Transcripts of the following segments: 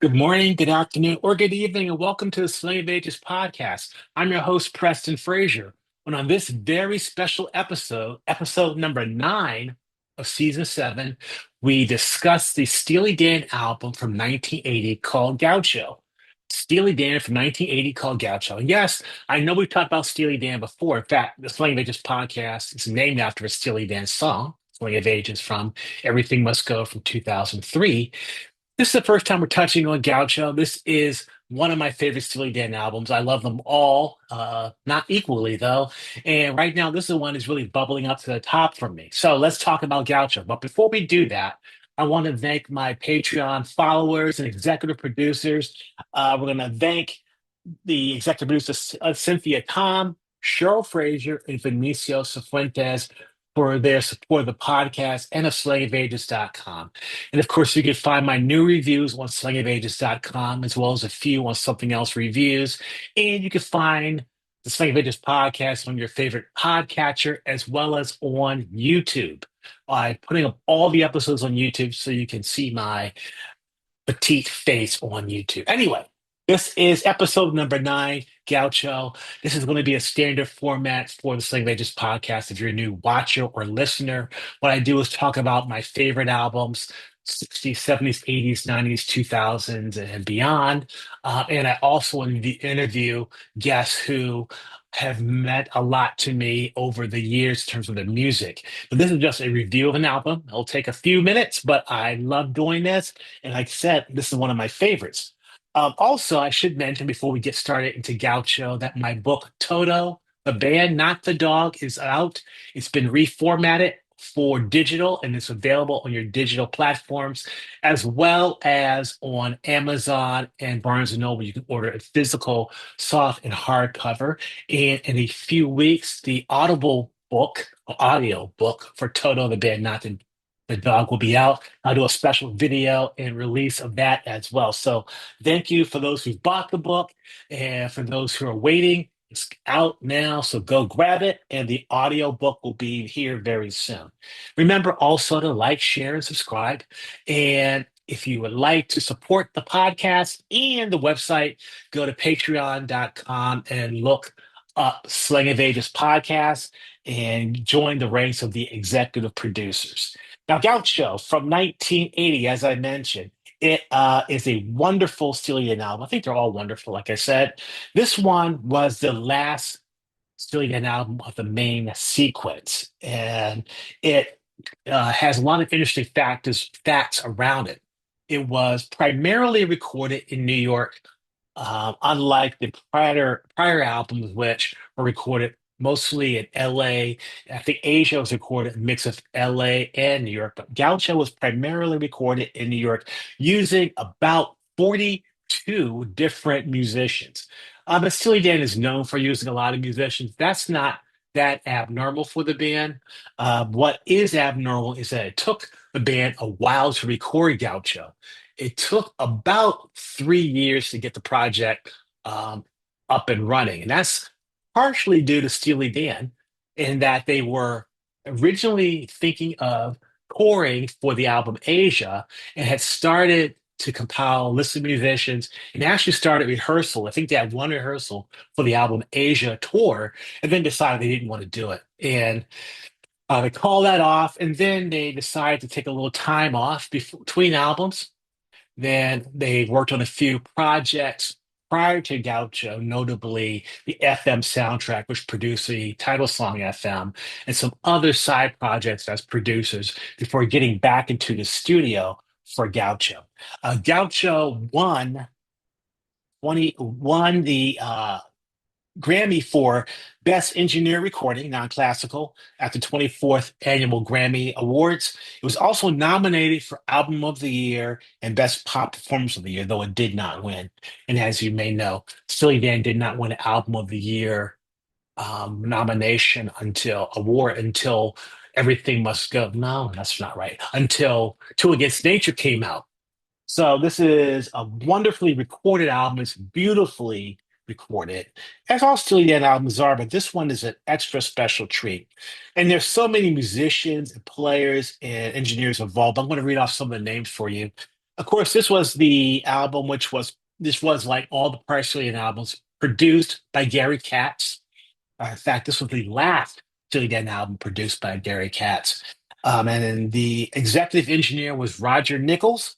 Good morning, good afternoon, or good evening, and welcome to the Sling of Ages podcast. I'm your host, Preston Frazier. And on this very special episode, episode number 9 of season 7, we discuss the Steely Dan album from 1980 called Gaucho. Steely Dan from 1980 called Gaucho. And yes, I know we've talked about Steely Dan before. In fact, the Sling of Ages podcast is named after a Steely Dan song, Sling of Ages from Everything Must Go from 2003. This is the first time we're touching on Gaucho. This is one of my favorite Steely Dan albums. I love them all, not equally though. And right now, this is the one that's really bubbling up to the top for me. So let's talk about Gaucho. But before we do that, I want to thank my Patreon followers and executive producers. We're going to thank the executive producers Cynthia Tom, Cheryl Frazier, and Benicio Cifuentes for their support of the podcast and of slangofages.com. And of course, you can find my new reviews on slangofages.com, as well as a few on Something Else reviews. And you can find the Slang of Ages podcast on your favorite podcatcher, as well as on YouTube. I'm putting up all the episodes on YouTube so you can see my petite face on YouTube. Anyway, this is episode number 9, Gaucho. This is going to be a standard format for the Sling of Ages podcast. If you're a new watcher or listener, what I do is talk about my favorite albums, 60s, 70s, 80s, 90s, 2000s, and beyond. And I also interview guests who have meant a lot to me over the years in terms of the music. But this is just a review of an album. It'll take a few minutes, but I love doing this. And like I said, this is one of my favorites. Also, I should mention before we get started into Gaucho that my book, Toto, the band, not the dog, is out. It's been reformatted for digital and it's available on your digital platforms as well as on Amazon and Barnes and Noble. You can order a physical, soft, and hardcover. And in a few weeks, the Audible book, audio book for Toto, the band, not the dog will be out. I'll do a special video and release of that as well. So thank you for those who've bought the book and for those who are waiting. It's out now, so go grab it, and the audio book will be here very soon. Remember also to like, share, and subscribe. And if you would like to support the podcast and the website, go to patreon.com and look up Slang of Ages podcast and join the ranks of the executive producers. Now, Gaucho from 1980, as I mentioned, it is a wonderful Steely Dan album. I think they're all wonderful, like I said. This one was the last Steely Dan album of the main sequence, and it has a lot of interesting facts around it. It was primarily recorded in New York, unlike the prior albums, which were recorded mostly in LA. I think Asia was recorded a mix of LA and New York, but Gaucho was primarily recorded in New York using about 42 different musicians. But Steely Dan is known for using a lot of musicians. That's not that abnormal for the band. What is abnormal is that it took the band a while to record Gaucho. It took about 3 years to get the project up and running. And that's partially due to Steely Dan, in that they were originally thinking of touring for the album Asia and had started to compile a list of musicians and actually started rehearsal. I think they had one rehearsal for the album Asia tour and then decided they didn't want to do it. And they called that off, and then they decided to take a little time off between albums. Then they worked on a few projects prior to Gaucho, notably the FM soundtrack, which produced the title song FM, and some other side projects as producers before getting back into the studio for Gaucho. Gaucho won the Grammy for Best Engineer Recording, non-classical, at the 24th Annual Grammy Awards. It was also nominated for Album of the Year and Best Pop Performance of the Year, though it did not win. And as you may know, Steely Dan did not win Album of the Year nomination until Everything Must Go. No, that's not right. Until Two Against Nature came out. So this is a wonderfully recorded album. It's beautifully recorded, as all Steely Dan albums are, but this one is an extra special treat. And there's so many musicians and players and engineers involved. I'm going to read off some of the names for you. Of course, this was the album, which was this was like all the Presley albums, produced by Gary Katz. In fact, this was the last Steely Dan album produced by Gary Katz. And then the executive engineer was Roger Nichols,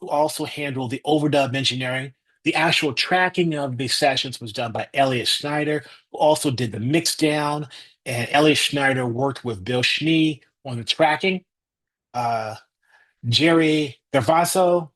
who also handled the overdub engineering. The actual tracking of the sessions was done by Elliot Schneider, who also did the mix down. And Elliot Schneider worked with Bill Schnee on the tracking. Uh, Jerry Gavaza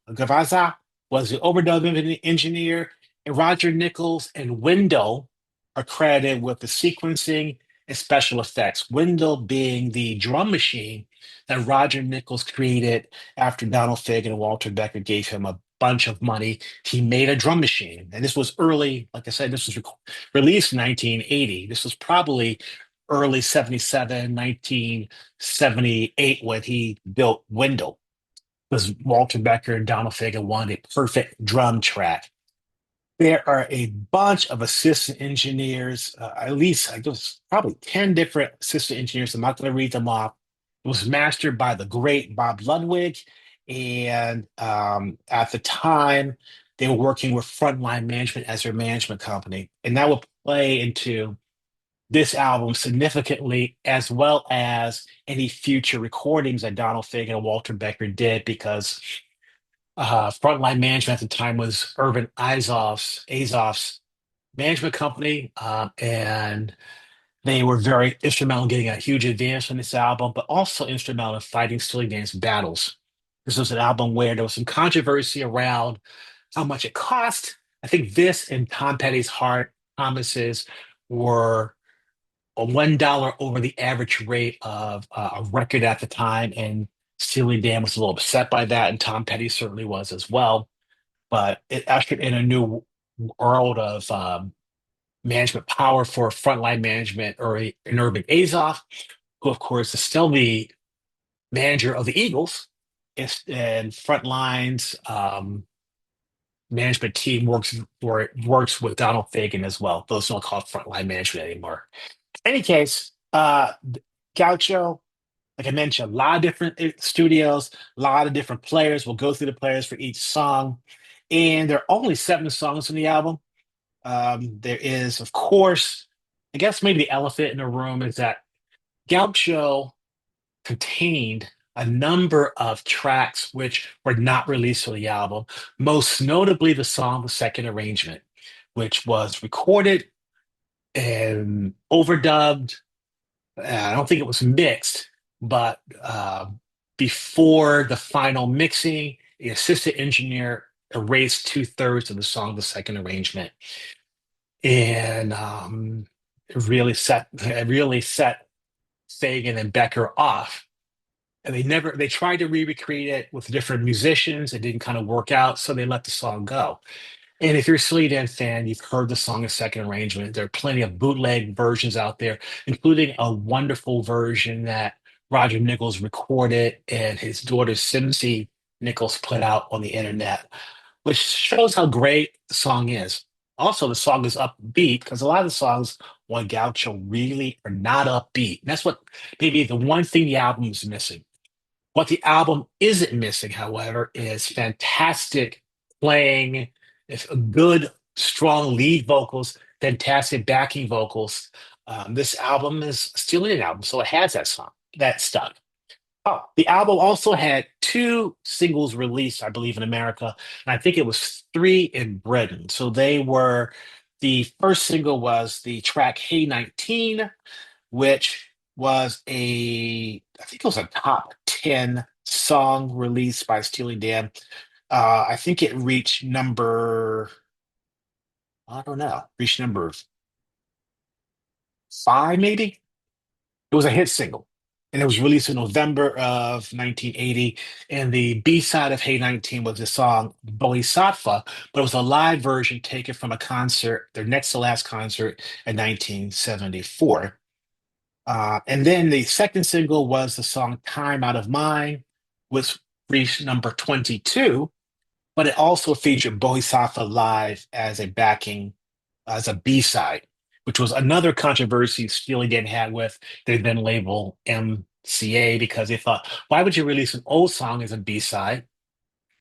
was the overdub engineer, and Roger Nichols and Wendell are credited with the sequencing and special effects. Wendell being the drum machine that Roger Nichols created after Donald Fagen and Walter Becker gave him a bunch of money. He made a drum machine, and this was early. Like I said, this was released in 1980. This was probably early 77, 1978 when he built Wendell because Walter Becker and Donald Fagen wanted a perfect drum track. There are a bunch of assistant engineers, at least I guess probably 10 different assistant engineers. I'm not going to read them off. It was mastered by the great Bob Ludwig. And at the time, they were working with Frontline Management as their management company. And that would play into this album significantly, as well as any future recordings that Donald Fagen and Walter Becker did, because Frontline Management at the time was Irvin Azoff's management company, and they were very instrumental in getting a huge advance on this album, but also instrumental in fighting Steely Dan's battles. This was an album where there was some controversy around how much it cost. I think this and Tom Petty's Heart Promises were $1 over the average rate of a record at the time, and Steely Dan was a little upset by that, and Tom Petty certainly was as well. But it ushered in a new world of management power for frontline management, or in Irving Azoff, who of course is still the manager of the Eagles, and Frontline's management team works with Donald Fagen as well. Those don't call it frontline management anymore. Any case, Gaucho, like I mentioned, a lot of different studios, a lot of different players. We'll go through the players for each song. And there are only 7 songs on the album. There is, of course, I guess maybe the elephant in the room is that Gaucho contained a number of tracks which were not released on the album, most notably the song The Second Arrangement, which was recorded and overdubbed. I don't think it was mixed, but before the final mixing, the assistant engineer erased 2/3 of the song, The Second Arrangement, and it really set Fagen and Becker off. And they tried to recreate it with different musicians. It didn't kind of work out, so they let the song go. And if you're a Steely Dan fan, you've heard the song A Second Arrangement. There are plenty of bootleg versions out there, including a wonderful version that Roger Nichols recorded and his daughter Simsy Nichols put out on the internet, which shows how great the song is. Also, the song is upbeat because a lot of the songs on Gaucho really are not upbeat. And that's what maybe the one thing the album is missing. What the album isn't missing, however, is fantastic playing, if good, strong lead vocals, fantastic backing vocals. This album is a Steely Dan album, so it has that stuff. Oh, the album also had 2 singles released, I believe, in America, and I think it was 3 in Britain. So they were the first single was the track Hey 19, which was I think it was a top 10 song released by Steely Dan. I think it reached I don't know, reached number 5, maybe. It was a hit single, and it was released in November of 1980. And the B side of Hey 19 was the song Bodhisattva, but it was a live version taken from a concert, their next to last concert in 1974. And then the second single was the song Time Out of Mind, which reached number 22, but it also featured Bodhisattva live as a as a B-side, which was another controversy Steely Dan had with their then label MCA, because they thought, why would you release an old song as a B-side?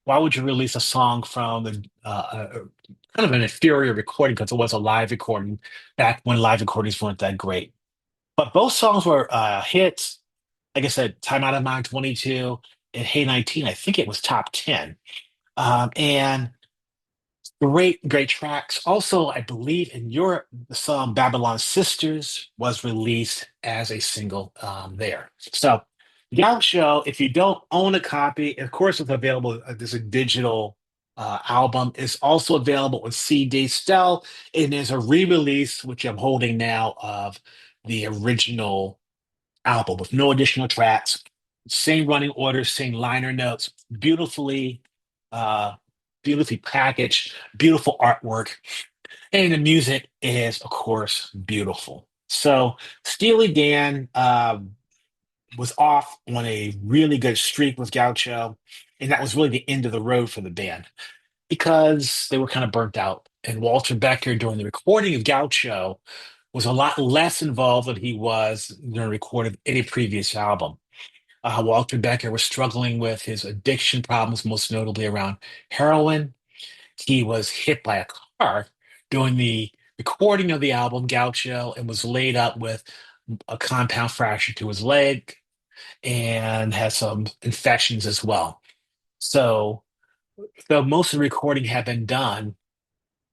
Why would you release a song from the kind of an inferior recording because it was a live recording back when live recordings weren't that great? But both songs were hits. Like I said, Time Out of Mind 22 and Hey 19, I think it was top 10. And great, great tracks. Also, I believe in Europe, the song Babylon Sisters was released as a single there. So, Gaucho, if you don't own a copy, of course, it's available. There's a digital album. It's also available on CD still. And there's a re-release, which I'm holding now, of the original album with no additional tracks, same running order, same liner notes, uh, beautifully packaged, beautiful artwork, and the music is, of course, beautiful. So Steely Dan was off on a really good streak with Gaucho, and that was really the end of the road for the band because they were kind of burnt out. And Walter Becker, during the recording of Gaucho, was a lot less involved than he was during the recording of any previous album. Walter Becker was struggling with his addiction problems, most notably around heroin. He was hit by a car during the recording of the album Gaucho and was laid up with a compound fracture to his leg and had some infections as well. So, though most of the recording had been done,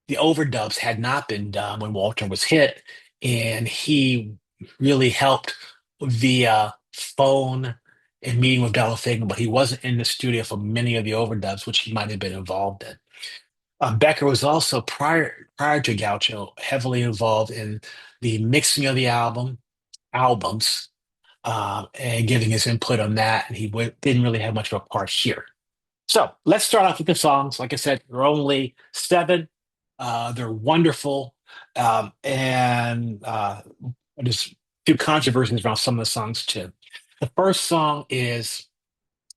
the overdubs had not been done when Walter was hit, and he really helped via phone and meeting with Donald Fagen, but he wasn't in the studio for many of the overdubs, which he might have been involved in. Becker was also prior to Gaucho heavily involved in the mixing of the albums, and giving his input on that, and didn't really have much of a part here. So let's start off with the songs. Like I said, there are only seven. They're wonderful. And there's a few controversies around some of the songs too. The first song is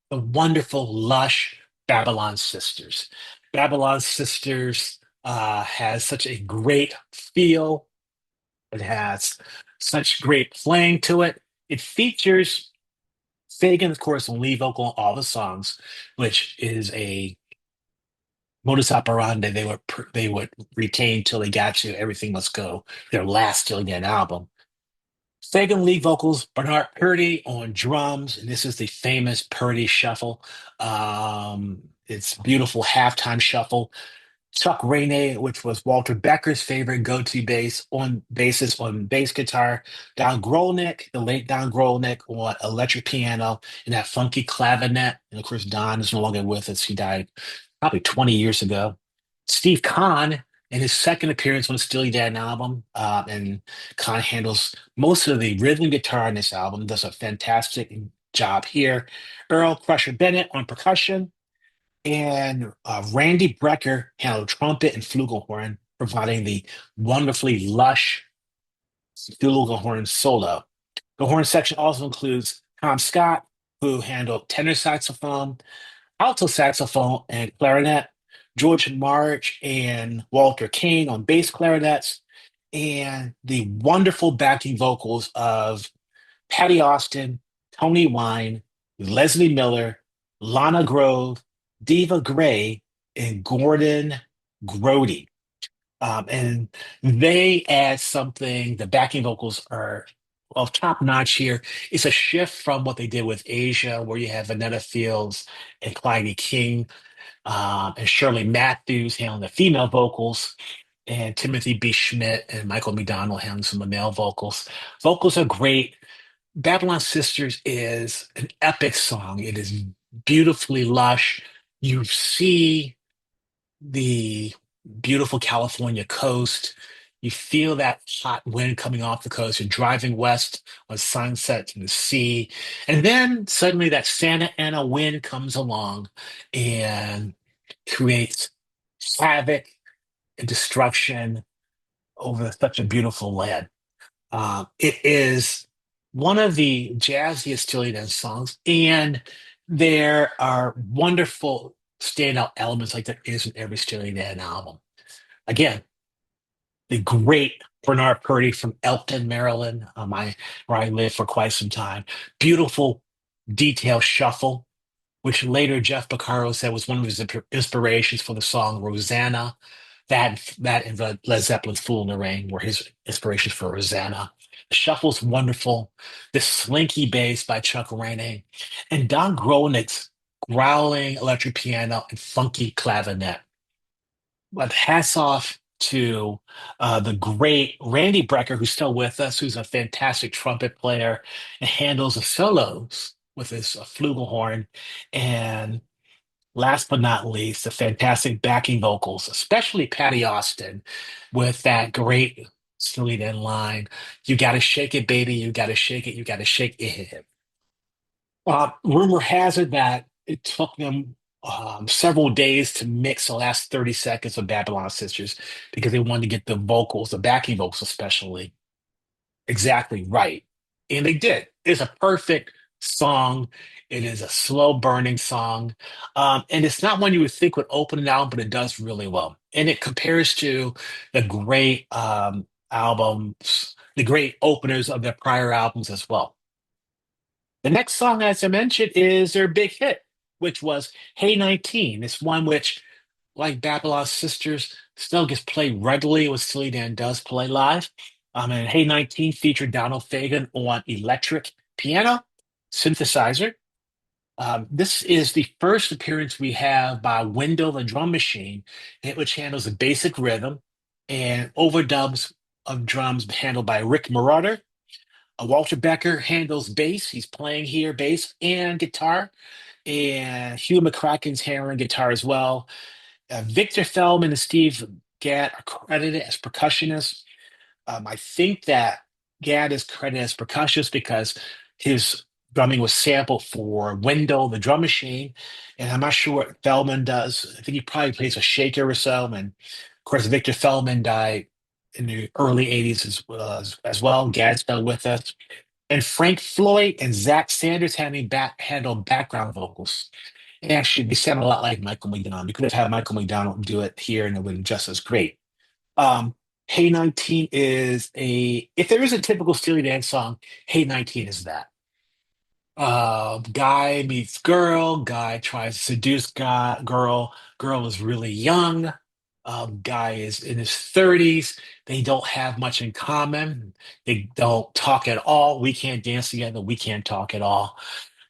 the wonderful, lush Babylon Sisters. Babylon Sisters has such a great feel. It has such great playing to it. It features Fagen, of course, on lead vocal on all the songs, which is a modus operandi they would retain till they got to Everything Must Go, their last Steely Dan album. Fagen lead vocals, Bernard Purdy on drums, and this is the famous Purdy shuffle. It's beautiful halftime shuffle. Chuck Rainey, which was Walter Becker's favorite go-to bassist on bass guitar. Don Grolnick, the late Don Grolnick on electric piano and that funky clavinet. And of course, Don is no longer with us. He died probably 20 years ago. Steve Kahn in his second appearance on the Steely Dan album, and Kahn handles most of the rhythm guitar in this album, does a fantastic job here. Earl Crusher Bennett on percussion, and Randy Brecker handled trumpet and flugelhorn, providing the wonderfully lush flugelhorn solo. The horn section also includes Tom Scott, who handled tenor saxophone, alto saxophone, and clarinet, George March and Walter Kane on bass clarinets, and the wonderful backing vocals of Patty Austin, Tony Wine, Leslie Miller, Lana Grove, Diva Gray, and Gordon Grody. And they add something. The backing vocals are well top notch here. It's a shift from what they did with Asia, where you have Vanetta Fields and Clyde King, and Shirley Matthews handling the female vocals, and Timothy B. Schmidt and Michael McDonald handling some of the male vocals. Vocals are great. Babylon Sisters is an epic song. It is beautifully lush. You see the beautiful California coast. You feel that hot wind coming off the coast. You're driving west on sunset to the sea. And then suddenly that Santa Ana wind comes along and creates havoc and destruction over such a beautiful land. It is one of the jazziest Steely Dan songs, and there are wonderful standout elements like there is in every Steely Dan album. Again, the great Bernard Purdy from Elkton, Maryland, where I lived for quite some time. Beautiful detail shuffle. which later Jeff Porcaro said was one of his inspirations for the song Rosanna. That and the Led Zeppelin's "Fool in the Rain" were his inspirations for Rosanna. The shuffle's wonderful. The slinky bass by Chuck Rainey, and Don Gronick's growling electric piano and funky clavinet. But hats off to the great Randy Brecker, who's still with us, who's a fantastic trumpet player and handles the solos with his flugelhorn. And last but not least, the fantastic backing vocals, especially Patty Austin, with that great Steely Dan line, "You gotta shake it, baby, you gotta shake it, you gotta shake it." Rumor has it that it took them several days to mix the last 30 seconds of Babylon Sisters because they wanted to get the vocals, the backing vocals especially, exactly right. And they did. It's a perfect song. It is a slow burning song. And it's not one you would think would open an album, but it does really well. And it compares to the great albums, the great openers of their prior albums as well. The next song, as I mentioned, is their big hit, which was Hey 19. It's one which, like Babylon Sisters, still gets played regularly when Steely Dan does play live. And Hey 19 featured Donald Fagen on electric piano, synthesizer. This is the first appearance we have by Wendell, the drum machine, which handles the basic rhythm and overdubs of drums handled by Rick Marauder. Walter Becker handles bass. He's playing here bass and guitar. And Hugh McCracken's handling guitar as well. Victor Feldman and Steve Gadd are credited as percussionists. I think that Gadd is credited as percussionist because his drumming was sampled for Wendell, the drum machine. And I'm not sure what Feldman does. I think he probably plays a shaker or so. And of course, Victor Feldman died in the early 80s as well. Gadd's still with us. And Frank Floyd and Zach Sanders handled background vocals. And actually, they sound a lot like Michael McDonald. You could have had Michael McDonald do it here, and it would have been just as great. Hey 19 is if there is a typical Steely Dan song, Hey 19 is that. Guy meets girl, guy tries to seduce girl is really young. Guy is in his 30s. They don't have much in common. They don't talk at all. We can't dance together. We can't talk at all.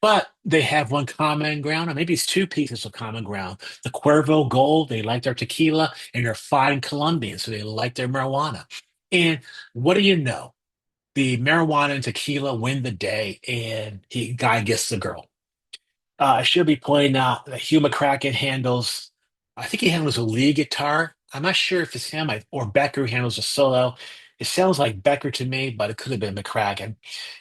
But they have one common ground, or maybe it's two pieces of common ground. The Cuervo Gold, they like their tequila, and they're fine Colombians, so they like their marijuana. And what do you know? The marijuana and tequila win the day, and he guy gets the girl. I should be pointing out that Hugh McCracken handles, I think he handles a lead guitar. I'm not sure if it's him or Becker who handles a solo. It sounds like Becker to me, but it could have been McCracken.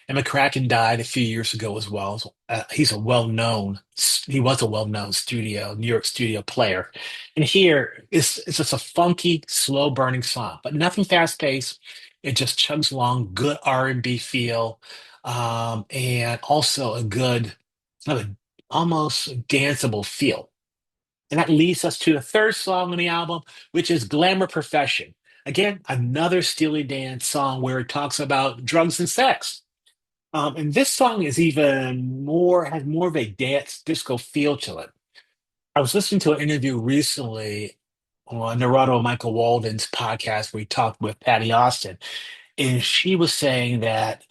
And McCracken died a few years ago as well. He was a well-known New York studio player. And here it's just a funky, slow burning song, but nothing fast-paced. It just chugs along, good R&B feel, and also a good, kind of almost danceable feel. And that leads us to the third song on the album, which is Glamour Profession. Again, another Steely Dan song where it talks about drugs and sex. And this song is has more of a dance disco feel to it. I was listening to an interview recently on Narado Michael Walden's podcast where he talked with Patty Austin, and she was saying that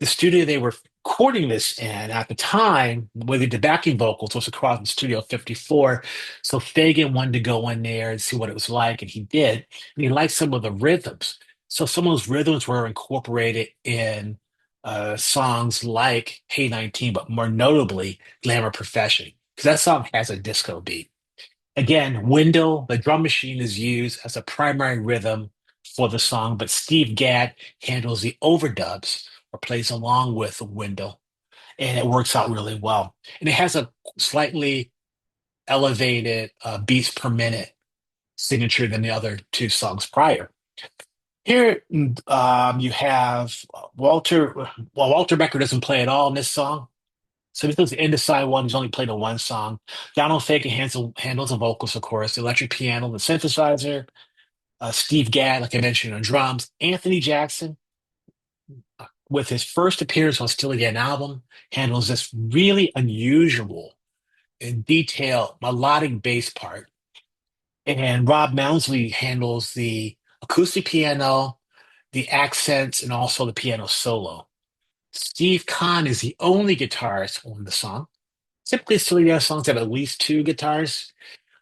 the studio they were recording this in at the time, where they did backing vocals, was across from Studio 54. So Fagan wanted to go in there and see what it was like, and he did. And he liked some of the rhythms. So some of those rhythms were incorporated in songs like Hey 19, but more notably Glamour Profession, because that song has a disco beat. Again, Wendell, the drum machine, is used as a primary rhythm for the song, but Steve Gadd handles the overdubs or plays along with Wendell, and it works out really well. And it has a slightly elevated beats per minute signature than the other two songs prior. Here, you have Walter. Well, Walter Becker doesn't play at all in this song. So this is the Indecide one. He's only played on one song. Donald Fagen handles the vocals, of course, the electric piano, the synthesizer. Steve Gadd, like I mentioned, on drums. Anthony Jackson, with his first appearance on Steely Dan album, handles this really unusual and detailed melodic bass part. And Rob Mounsley handles the acoustic piano, the accents, and also the piano solo. Steve Kahn is the only guitarist on the song. Typically, Steely Dan songs have at least two guitars.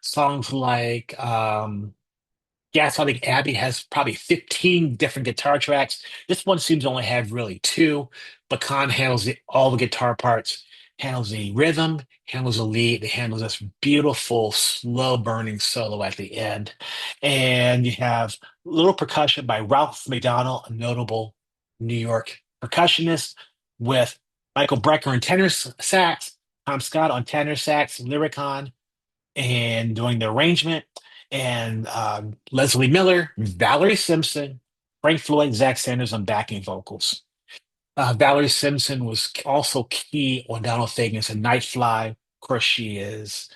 Songs like Gaslighting Abbey has probably 15 different guitar tracks. This one seems to only have really two, but Khan handles all the guitar parts, handles the rhythm, handles the lead, it handles this beautiful, slow burning solo at the end. And you have little percussion by Ralph McDonald, a notable New York percussionist, with Michael Brecker on tenor sax, Tom Scott on tenor sax, Lyricon, and doing the arrangement, and Leslie Miller, Valerie Simpson, Frank Floyd, Zach Sanders on backing vocals. Valerie Simpson was also key on Donald Fagen's A Night Fly. Of course, she is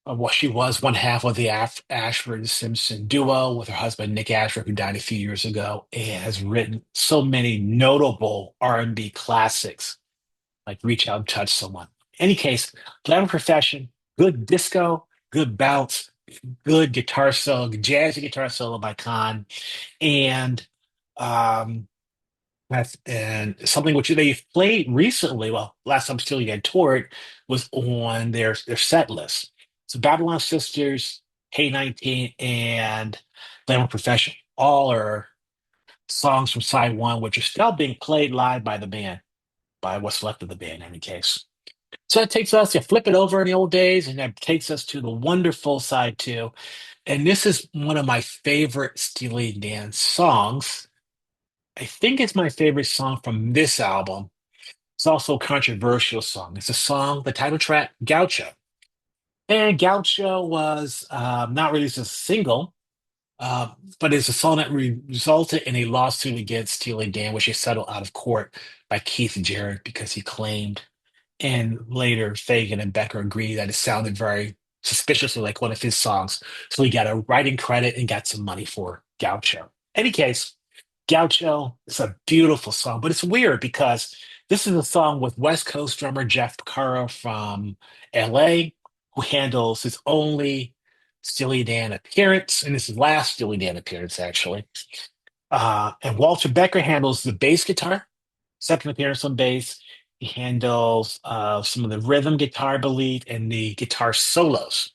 what she was one half of the Ashford Simpson duo with her husband Nick Ashford, who died a few years ago, and has written so many notable R&B classics like Reach Out and Touch Someone. Any case, Glamour Profession, good disco, good bounce, good guitar solo, jazzy guitar solo by Khan, and um, and something which they've played recently. Well, last time Steely Dan toured was on their set list. So Babylon Sisters, Hey 19, and Glamour Profession all are songs from side one, which are still being played live by the band, by what's left of the band in any case. So that takes us, you flip it over in the old days, and that takes us to the wonderful side two. And this is one of my favorite Steely Dan songs. I think it's my favorite song from this album. It's also a controversial song. It's a song, the title track, Gaucho. And Gaucho was not released as a single, uh, but it's a song that resulted in a lawsuit against Steely Dan, which he settled out of court by Keith Jarrett because he claimed, and later Fagen and Becker agreed that it sounded very suspiciously like one of his songs. So he got a writing credit and got some money for Gaucho. Any case, Gaucho is a beautiful song, but it's weird because this is a song with West Coast drummer Jeff Porcaro from LA, who handles his only Steely Dan appearance, and it's his last Steely Dan appearance, actually. And Walter Becker handles the bass guitar, second appearance on bass. He handles some of the rhythm guitar, I believe, and the guitar solos.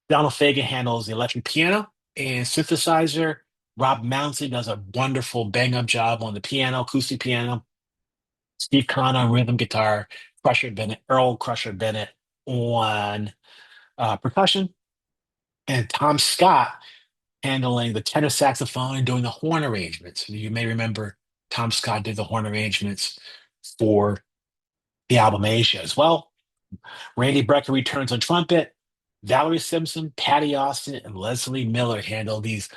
Donald Fagen handles the electric piano and synthesizer. Rob Mounsley does a wonderful bang up job on the piano, acoustic piano. Steve Kahn on rhythm guitar. Crusher Bennett, Earl Crusher Bennett on percussion. And Tom Scott handling the tenor saxophone and doing the horn arrangements. You may remember Tom Scott did the horn arrangements for the album Asia as well. Randy Brecker returns on trumpet. Valerie Simpson, Patty Austin, and Leslie Miller handle these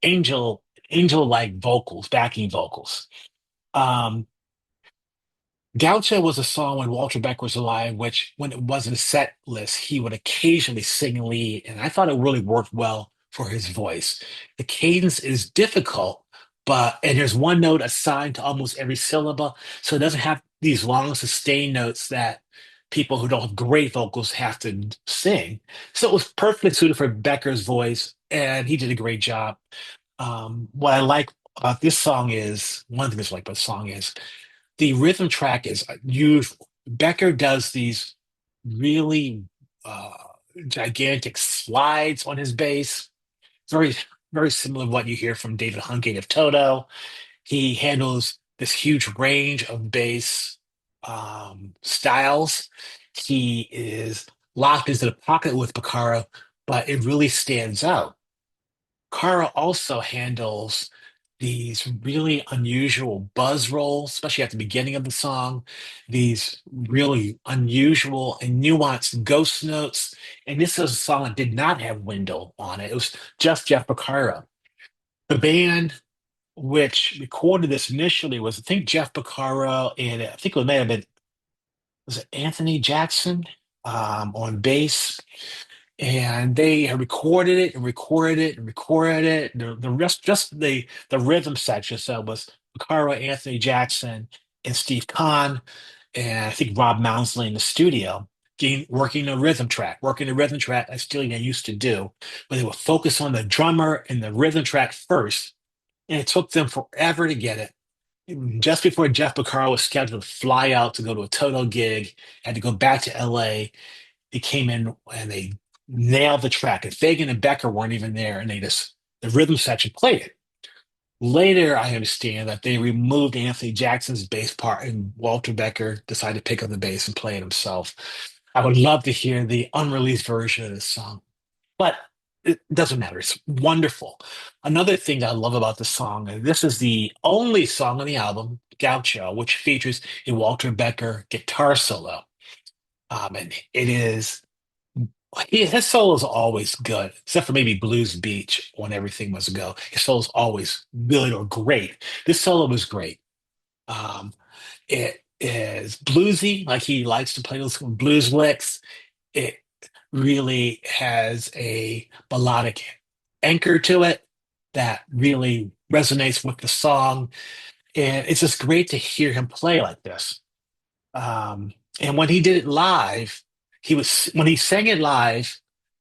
angel like vocals, backing vocals. Um, Gaucho was a song when Walter Beck was alive, which when it wasn't a set list, he would occasionally sing lead, and I thought it really worked well for his voice. The cadence is difficult, but and there's one note assigned to almost every syllable, so it doesn't have these long sustained notes that people who don't have great vocals have to sing. So it was perfectly suited for Becker's voice, and he did a great job. What I like about this song is one thing I like about the song is the rhythm track is unusual. Becker does these really uh, gigantic slides on his bass, very, very similar to what you hear from David Hungate of Toto. He handles this huge range of bass styles. He is locked into the pocket with Porcaro, but it really stands out. Kara also handles these really unusual buzz rolls, especially at the beginning of the song, these really unusual and nuanced ghost notes. And this is a song that did not have Wendell on it. It was just Jeff Porcaro. The band which recorded this initially was, I think, Jeff Porcaro, and I think it may have been, was it Anthony Jackson on bass, and they had recorded it and recorded it and recorded it. The rest, just the rhythm section, so it was Caro, Anthony Jackson, and Steve Kahn, and I think Rob Mounsley in the studio. working the rhythm track, working the rhythm track as Steely Dan used to do, but they would focus on the drummer and the rhythm track first, and it took them forever to get it. Just before Jeff Beccaro was scheduled to fly out to go to a Toto gig, had to go back to LA, they came in and they nailed the track. And Fagen and Becker weren't even there, and the rhythm section played it. Later, I understand that they removed Anthony Jackson's bass part, and Walter Becker decided to pick up the bass and play it himself. I would love to hear the unreleased version of this song, but it doesn't matter. It's wonderful. Another thing I love about the song, and this is the only song on the album, Gaucho, which features a Walter Becker guitar solo. And it is his solo is always good, except for maybe Blues Beach when everything must go. His solo is always good or great. This solo was great. Um, it is bluesy, like he likes to play those blues licks. It really has a melodic anchor to it that really resonates with the song. And it's just great to hear him play like this. And when he did it live, when he sang it live,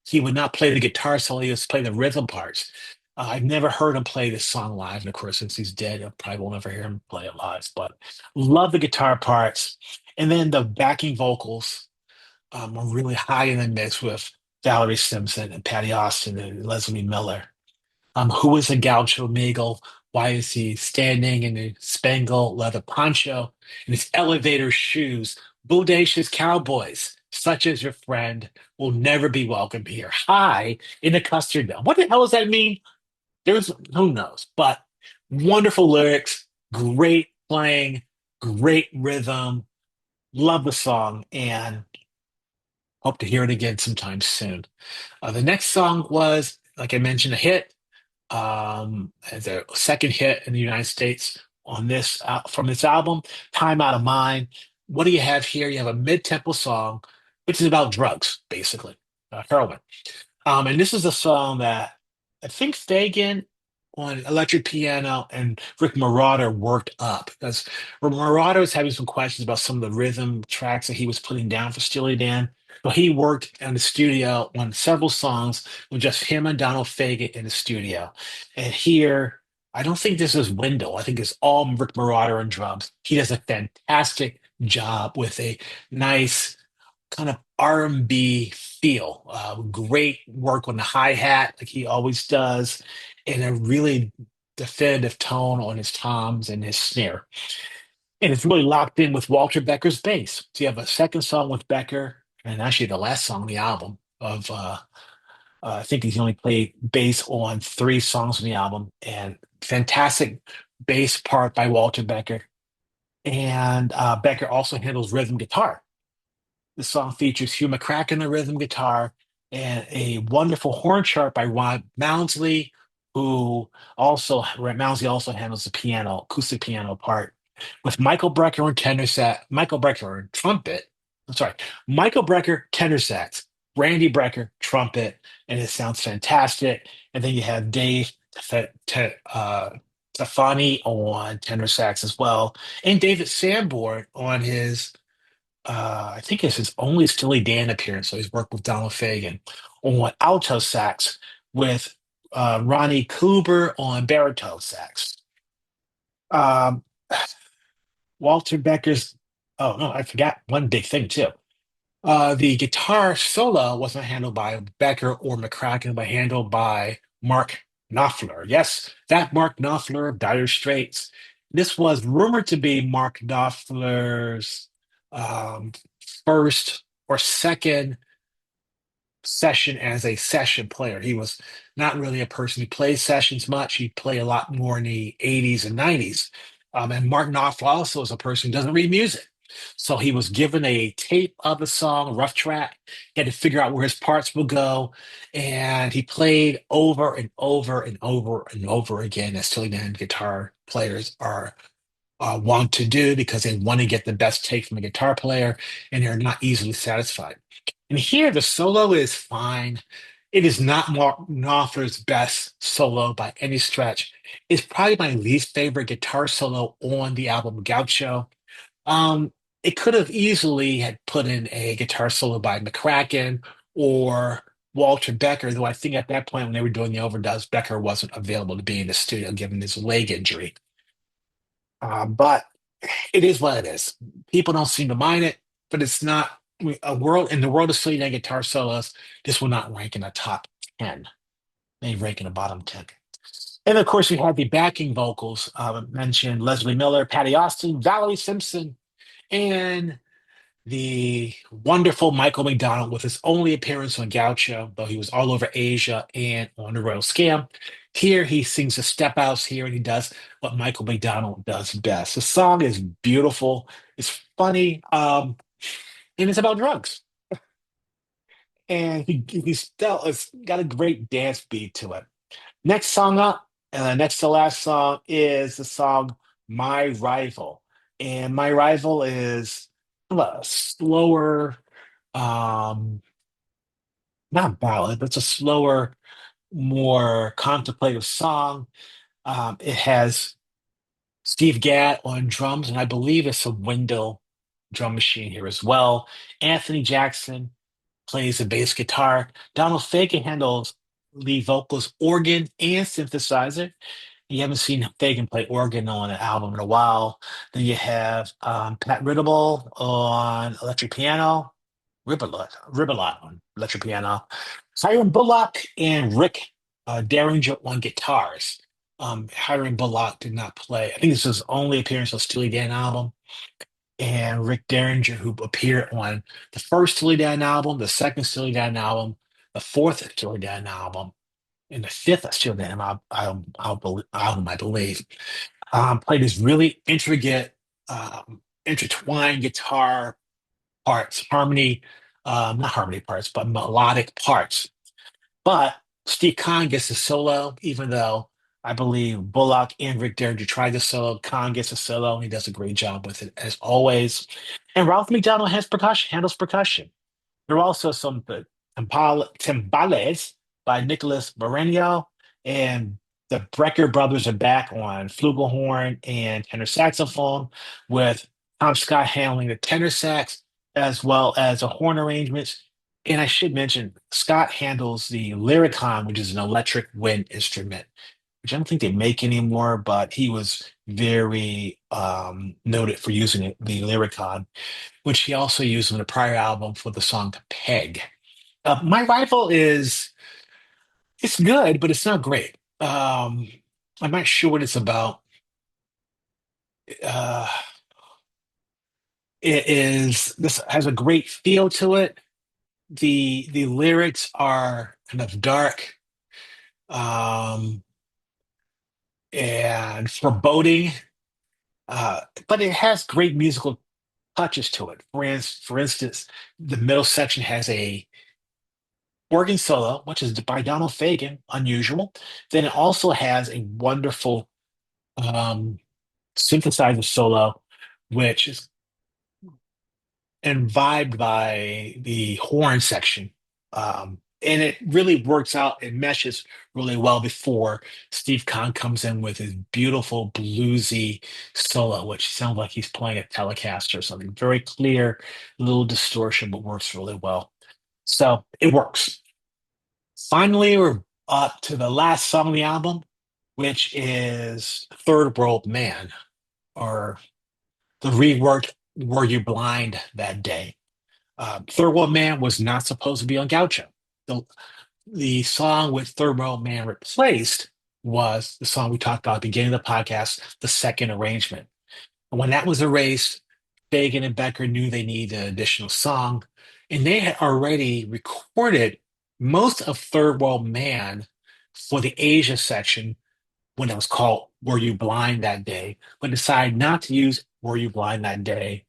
he would not play the guitar solo, he would play the rhythm parts. I've never heard him play this song live, and of course, since he's dead, I probably will never hear him play it live. But love the guitar parts, and then the backing vocals are really high in the mix with Valerie Simpson and Patty Austin and Leslie Miller. Who is a gaucho Meagle? Why is he standing in a spangle leather poncho and his elevator shoes? Bodacious cowboys, such as your friend, will never be welcome here. High in the custard mill. What the hell does that mean? There's who knows, but wonderful lyrics, great playing, great rhythm. Love the song and hope to hear it again sometime soon. The next song was, like I mentioned, a hit as a second hit in the United States on this from this album, "Time Out of Mind." What do you have here? You have a mid-tempo song, which is about drugs, basically, heroin. And this is a song that I think Fagen on electric piano and Rick Marauder worked up because Marauder was having some questions about some of the rhythm tracks that he was putting down for Steely Dan. But he worked in the studio on several songs with just him and Donald Fagen in the studio. And here, I don't think this is Window. I think it's all Rick Marauder on drums. He does a fantastic job with a nice kind of R&B feel. Great work on the hi-hat, like he always does, and a really definitive tone on his toms and his snare. And it's really locked in with Walter Becker's bass. So you have a second song with Becker, and actually the last song on the album of I think he's only played bass on three songs on the album, and fantastic bass part by Walter Becker. And Becker also handles rhythm guitar. The song features Hugh McCracken on the rhythm guitar and a wonderful horn chart by Ron Mounsley, Mounsley also handles the piano, acoustic piano part, with Michael Brecker on trumpet. I'm sorry, Michael Brecker tenor sax, Randy Brecker trumpet, and it sounds fantastic. And then you have Dave Stefani on tenor sax as well, and David Sanborn on his I think it's his only Steely Dan appearance. So he's worked with Donald Fagen on alto sax, with Ronnie Cooper on baritone sax. Um, Walter Becker's, oh no, I forgot one big thing too. The guitar solo wasn't handled by Becker or McCracken, but handled by Mark Knopfler. Yes, that Mark Knopfler of Dire Straits. This was rumored to be Mark Knopfler's um, first or second session as a session player. He was not really a person who plays sessions much. He played a lot more in the 80s and 90s. And Mark Knopfler also is a person who doesn't read music. So he was given a tape of the song, a rough track. He had to figure out where his parts will go. And he played over and over and over and over again, as Steely Dan guitar players are want to do, because they want to get the best take from a guitar player and they're not easily satisfied. And here the solo is fine. It is not Mark Knopfler's best solo by any stretch. It's probably my least favorite guitar solo on the album Gaucho. Um, It could have easily had put in a guitar solo by McCracken or Walter Becker, though I think at that point when they were doing the overdubs, Becker wasn't available to be in the studio given his leg injury. But it is what it is. People don't seem to mind it, but it's not a world in the world of Steely Dan guitar solos. This will not rank in the top 10. They rank in the bottom 10. And of course, we had the backing vocals. Mentioned Leslie Miller, Patty Austin, Valerie Simpson, and the wonderful Michael McDonald with his only appearance on Gaucho, though he was all over Asia and on the Royal Scam. Here he sings the step outs here and he does what Michael McDonald does best. The song is beautiful, it's funny, and it's about drugs. And he's still it's got a great dance beat to it. Next song up, and the next to last song is the song My Rival. And My Rival is a slower, um, not ballad, but it's a slower, more contemplative song. It has Steve Gadd on drums, and I believe it's a Wendell drum machine here as well. Anthony Jackson plays the bass guitar. Donald Fagen handles lead vocals, organ, and synthesizer. You haven't seen Fagen play organ on an album in a while. Then you have Pat Ridable on electric piano, Ribbolot on electric piano, Hiram Bullock and Rick Derringer on guitars. Hiram Bullock did not play. I think this is his only appearance on Steely Dan album. And Rick Derringer, who appeared on the first Steely Dan album, the second Steely Dan album, the fourth Steely Dan album, and the fifth Steely Dan album, I believe. Played this really intricate, intertwined guitar parts, not harmony parts, but melodic parts. But Steve Kahn gets a solo, even though I believe Bullock and Rick Derringer tried the solo. Kahn gets a solo, and he does a great job with it, as always. And Ralph McDonald has percussion, handles percussion. There are also some timbales by Nicholas Moreno, and the Brecker brothers are back on flugelhorn and tenor saxophone, with Tom Scott handling the tenor sax as well as the horn arrangements. And I should mention, Scott handles the lyricon, which is an electric wind instrument, which I don't think they make anymore, but he was very noted for using the lyricon, which he also used on the prior album for the song Peg. My Rifle is it's good, but it's not great. I'm not sure what it's about. Uh, it is this has a great feel to it. The lyrics are kind of dark um, and foreboding, but it has great musical touches to it. For instance, the middle section has a organ solo, which is by Donald Fagen, unusual. Then it also has a wonderful um, synthesizer solo, which is imbibed by the horn section. And it really works out, it meshes really well before Steve Kahn comes in with his beautiful bluesy solo, which sounds like he's playing a Telecaster or something. Very clear, little distortion, but works really well. So it works. Finally, we're up to the last song of the album, which is Third World Man, or the reworked Were You Blind That Day? Third World Man was not supposed to be on Gaucho. The, the song with Third World Man replaced was the song we talked about at the beginning of the podcast, the second arrangement. And when that was erased, Fagan and Becker knew they needed an additional song, and they had already recorded most of Third World Man for the Asia section when it was called Were You Blind That Day, but decided not to use Were You Blind That Day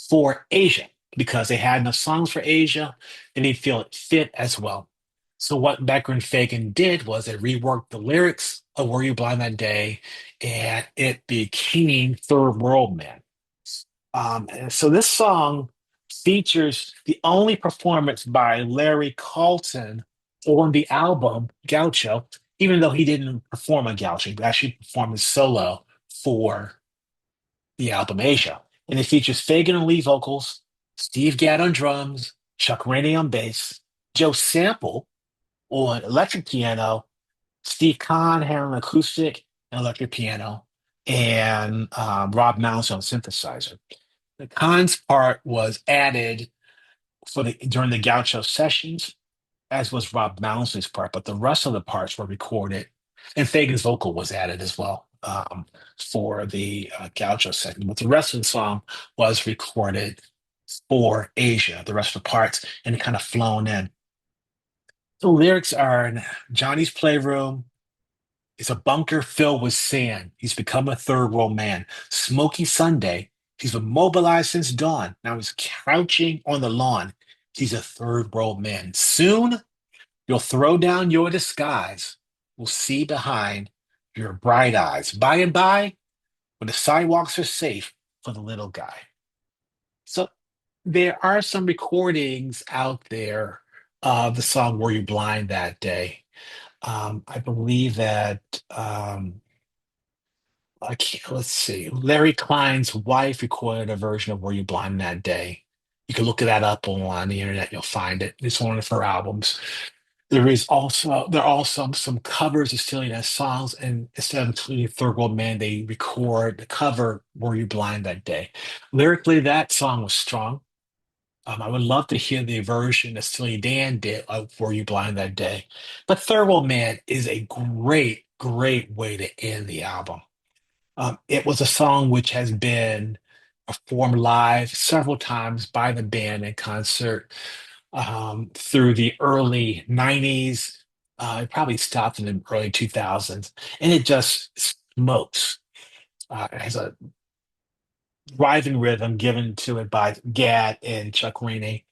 for Asia because they had enough songs for Asia and they feel it fit as well. So what Becker and Fagan did was they reworked the lyrics of Were You Blind That Day and it became Third World Man. And so this song features the only performance by Larry Carlton on the album Gaucho, even though he didn't perform on Gaucho, he actually performed his solo for the album Asia. And it features Fagen on lead vocals, Steve Gadd on drums, Chuck Rainey on bass, Joe Sample on electric piano, Steve Kahn had an acoustic and electric piano, and Rob Mouse on synthesizer. The Kahn's part was added during the Gaucho sessions, as was Rob Mouse's part, but the rest of the parts were recorded, and Fagen's vocal was added as well for the Gaucho segment. But the rest of the song was recorded for Asia, the rest of the parts, and it kind of flown in. The lyrics are in Johnny's playroom. It's a bunker filled with sand. He's become a third world man. Smoky Sunday. He's been mobilized since dawn. Now he's crouching on the lawn. He's a third world man. Soon you'll throw down your disguise. We'll see behind your bright eyes. By and by, when the sidewalks are safe for the little guy. So there are some recordings out there of the song Were You Blind That Day? I believe that I can't, let's see. Larry Klein's wife recorded a version of Were You Blind That Day? You can look that up on the internet, you'll find it. It's one of her albums. There are also some covers of Steely Dan songs, and instead of including Third World Man, they record the cover Were You Blind That Day? Lyrically, that song was strong. I would love to hear the version that Steely Dan did of Were You Blind That Day? But Third World Man is a great, great way to end the album. It was a song which has been performed live several times by the band in concert through the early 90s. It probably stopped in the early 2000s, and it just smokes. It has a driving rhythm given to it by Gad and Chuck Rainey.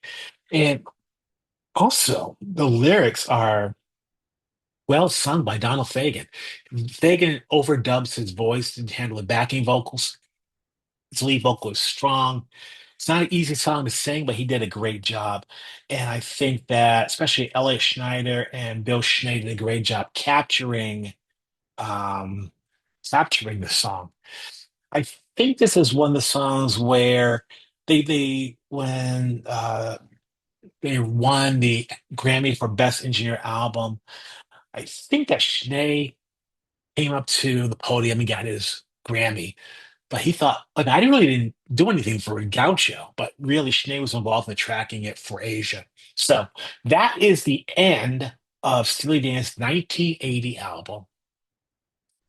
And also, the lyrics are well sung by Donald Fagen. Fagen overdubs his voice to handle the backing vocals. His lead vocal is strong. It's not an easy song to sing, but he did a great job. And I think that especially Elliot Schneider and Bill Schneider did a great job um, capturing the song. I think this is one of the songs where they when they won the Grammy for Best Engineer Album. I think that Schnee came up to the podium and got his Grammy. But he thought, like, I didn't do anything for Gaucho, but really Schnee was involved in tracking it for Asia. So that is the end of Steely Dan's 1980 album,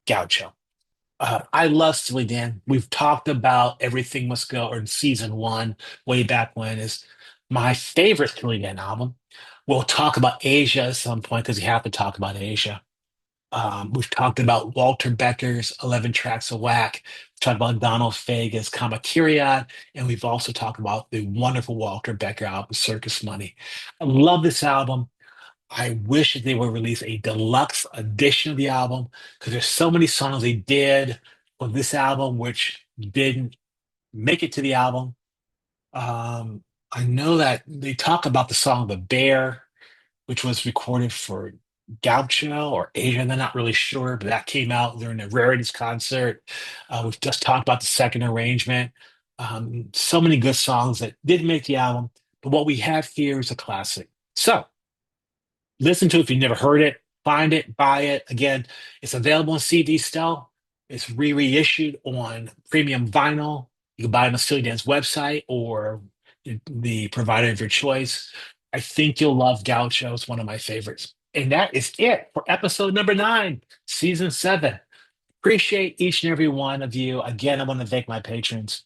Gaucho. I love Steely Dan. We've talked about Everything Must Go or in season one, way back when, is my favorite Steely Dan album. We'll talk about Asia at some point because we have to talk about Asia. We've talked about Walter Becker's 11 Tracks of Whack. We've talked about Donald Fagen's Kamakiriad, and we've also talked about the wonderful Walter Becker album, Circus Money. I love this album. I wish that they would release a deluxe edition of the album because there's so many songs they did on this album which didn't make it to the album. I know that they talk about the song The Bear, which was recorded for Gaucho or Asia. They're not really sure, but that came out during the Rarities concert. We've just talked about the second arrangement. So many good songs that didn't make the album, but what we have here is a classic. So listen to it if you've never heard it, find it, buy it. Again, it's available in CD still. It's reissued on premium vinyl. You can buy it on the Steely Dan's website or the provider of your choice. I think you'll love Gaucho. It's one of my favorites. And that is it for episode number 9, season 7. Appreciate each and every one of you. Again, I want to thank my patrons,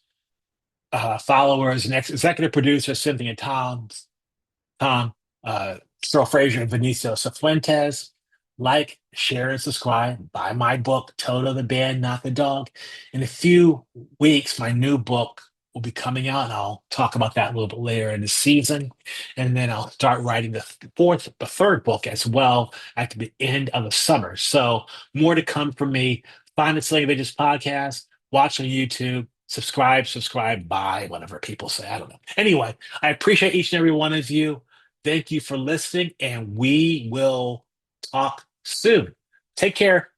followers, and executive producer Cynthia Tom, Cheryl Frazier, and Vinicio Cifuentes. Like, share, and subscribe. Buy my book, Toto the Band, Not the Dog. In a few weeks, my new book will be coming out, and I'll talk about that a little bit later in the season. And then I'll start writing the third book as well at the end of the summer. So more to come from me. Find the Slave Ages podcast, watch on YouTube, subscribe, buy, whatever people say. I don't know. Anyway, I appreciate each and every one of you. Thank you for listening, and we will talk soon. Take care.